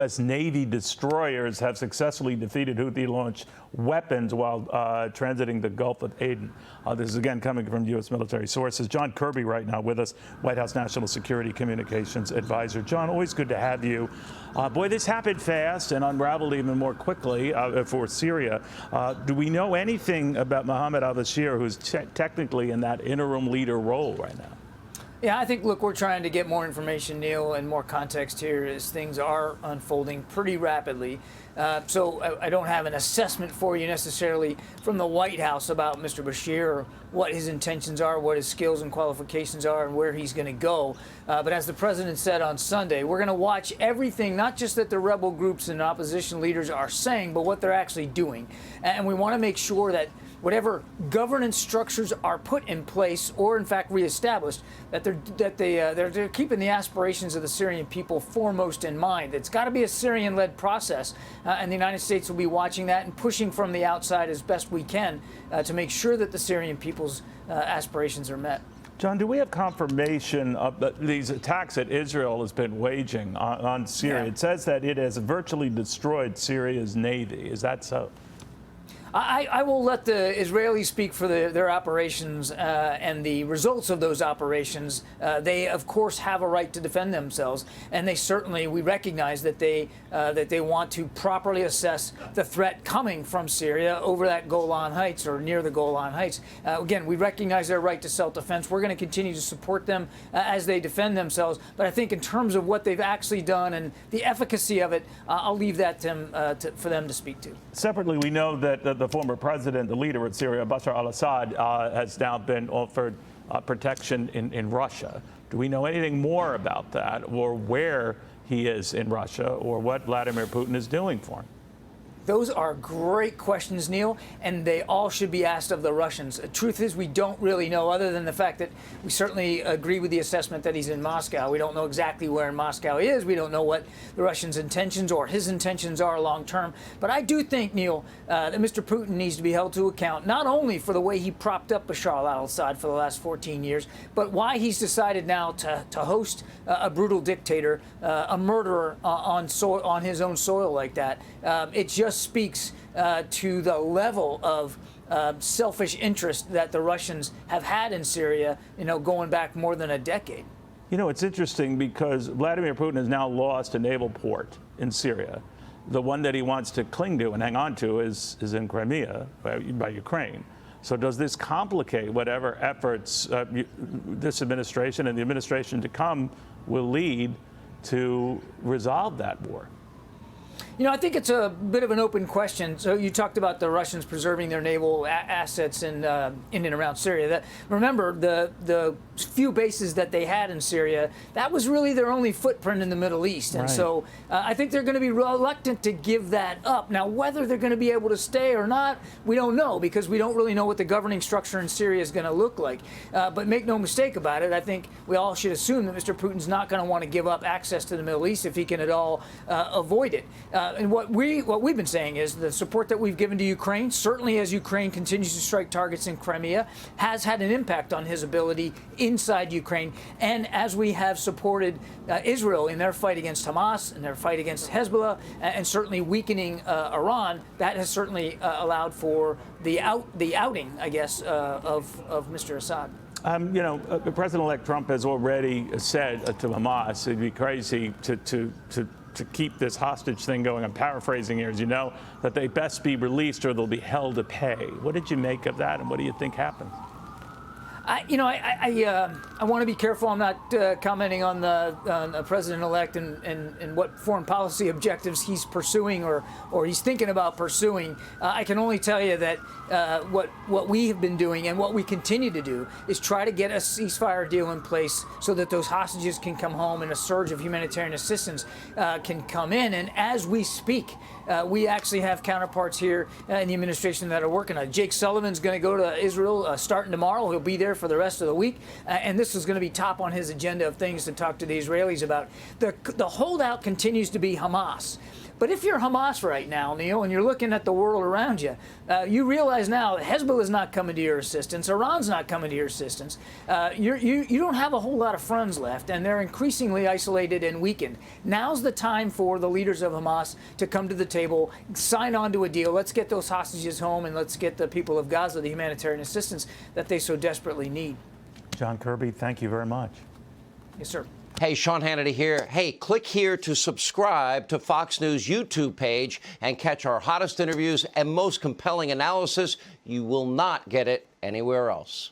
U.S. Navy destroyers have successfully defeated Houthi-launched weapons while transiting the Gulf of Aden. This is again coming from U.S. military sources. John Kirby right now with us, White House National Security Communications Advisor. John, always good to have you. Boy, this happened fast and unraveled even more quickly for Syria. Do we know anything about Mohammed al-Bashir, who's technically in that interim leader role right now? Yeah, I think, look, we're trying to get more information, Neil, and more context here as things are unfolding pretty rapidly. So I don't have an assessment for you necessarily from the White House about Mr. Bashir or what his intentions are, what his skills and qualifications are, and where he's going to go. But as the president said on Sunday, we're going to watch everything, not just that the rebel groups and opposition leaders are saying, but what they're actually doing. And we want to make sure that whatever governance structures are put in place or, in fact, reestablished, that they're keeping the aspirations of the Syrian people foremost in mind. It's got to be a Syrian-led process, and the United States will be watching that and pushing from the outside as best we can to make sure that the Syrian people's aspirations are met. John, do we have confirmation of these attacks that Israel has been waging on Syria? Yeah. It says that it has virtually destroyed Syria's navy. Is that so? I will let the Israelis speak for their operations and the results of those operations. They, of course, have a right to defend themselves, and they certainly, we recognize that they want to properly assess the threat coming from Syria over that Golan Heights or near the Golan Heights. Again, we recognize their right to self-defense. We're going to continue to support them as they defend themselves. But I think in terms of what they've actually done and the efficacy of it, I'll leave that for them to speak to. Separately, we know that the former president, the leader of Syria, Bashar al-Assad, has now been offered protection in Russia. Do we know anything more about that, or where he is in Russia, or what Vladimir Putin is doing for him? Those are great questions, Neil, and they all should be asked of the Russians. The truth is, we don't really know, other than the fact that we certainly agree with the assessment that he's in Moscow. We don't know exactly where in Moscow he is. We don't know what the Russians' intentions or his intentions are long term. But I do think, Neil, that Mr. Putin needs to be held to account, not only for the way he propped up Bashar al-Assad for the last 14 years, but why he's decided now to host a brutal dictator, a murderer on his own soil like that. It just speaks to the level of selfish interest that the Russians have had in Syria, going back more than a decade. You know, it's interesting because Vladimir Putin has now lost a naval port in Syria. The one that he wants to cling to and hang on to is in Crimea by Ukraine. So does this complicate whatever efforts this administration and the administration to come will lead to resolve that war? I think it's a bit of an open question. So you talked about the Russians preserving their naval assets in and around Syria. Remember, the few bases that they had in Syria, that was really their only footprint in the Middle East. And so I think they're going to be reluctant to give that up. Now, whether they're going to be able to stay or not, we don't know, because we don't really know what the governing structure in Syria is going to look like. But make no mistake about it, I think we all should assume that Mr. Putin's not going to want to give up access to the Middle East if he can at all avoid it. And what we've been saying is the support that we've given to Ukraine, certainly as Ukraine continues to strike targets in Crimea, has had an impact on his ability inside Ukraine. And as we have supported Israel in their fight against Hamas and their fight against Hezbollah, and certainly weakening Iran, that has certainly allowed for the outing, I guess, of Mr. Assad. President-elect Trump has already said to Hamas it'd be crazy to keep this hostage thing going. I'm paraphrasing here, as you know, that they best be released or they'll be held to pay. What did you make of that, and what do you think happened? I want to be careful. I'm not commenting on the president-elect and what foreign policy objectives he's pursuing or he's thinking about pursuing. I can only tell you that what we have been doing and what we continue to do is try to get a ceasefire deal in place so that those hostages can come home and a surge of humanitarian assistance can come in. And as we speak, we actually have counterparts here in the administration that are working on it. Jake Sullivan's going to go to Israel starting tomorrow. He'll be there for the rest of the week. And this is going to be top on his agenda of things to talk to the Israelis about. The holdout continues to be Hamas. But if you're Hamas right now, Neil, and you're looking at the world around you, you realize now Hezbollah's not coming to your assistance, Iran's not coming to your assistance. You don't have a whole lot of friends left, and they're increasingly isolated and weakened. Now's the time for the leaders of Hamas to come to the table, sign on to a deal. Let's get those hostages home, and let's get the people of Gaza the humanitarian assistance that they so desperately need. John Kirby, thank you very much. Yes, sir. Hey, Sean Hannity here. Hey, click here to subscribe to Fox News YouTube page and catch our hottest interviews and most compelling analysis. You will not get it anywhere else.